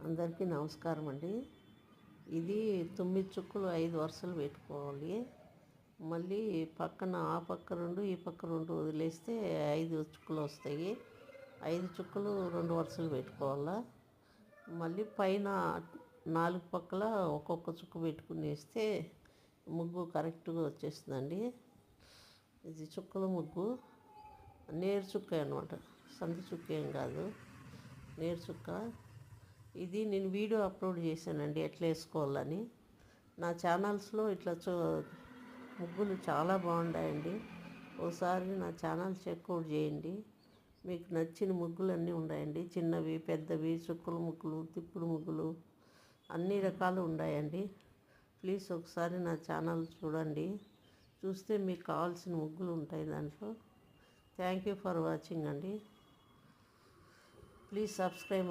అందరికీ నమస్కారం అండి. ఇది 9 చుక్కలు 5 వరుసలు పెట్టుకోవాలి. మళ్ళీ పక్కన ఆ పక్క 2 ఈ పక్క 2 వదిలేస్తే 5 చుక్కలు వస్తాయి. 5 చుక్కలు 2 వరుసలు పెట్టుకోవాలా. మళ్ళీ పైన 4 పక్కల ఒక్కొక్క చుక్క పెట్టుకునేస్తే ముగ్గు కరెక్ట్గా వచ్చేస్తుందండి. ఇది చుక్కల ముగ్గు, నేరు చుక్క అనమాట, సంది చుక్క ఏం కాదు, నేరు చుక్క. ఇది నేను వీడియో అప్లోడ్ చేశానండి ఎట్లా వేసుకోవాలని. నా ఛానల్స్లో ఇట్లా ముగ్గులు చాలా బాగున్నాయండి. ఒకసారి నా ఛానల్ చెక్అవుట్ చేయండి. మీకు నచ్చిన ముగ్గులన్నీ ఉన్నాయండి. చిన్నవి, పెద్దవి, చుక్కల ముగ్గులు, తిప్పుడు ముగ్గులు, అన్ని రకాలు ఉన్నాయండి. ప్లీజ్ ఒకసారి నా ఛానల్ చూడండి. చూస్తే మీకు కావాల్సిన ముగ్గులు ఉంటాయి దాంట్లో. థ్యాంక్ యూ ఫర్ వాచింగ్ అండి. Please subscribe.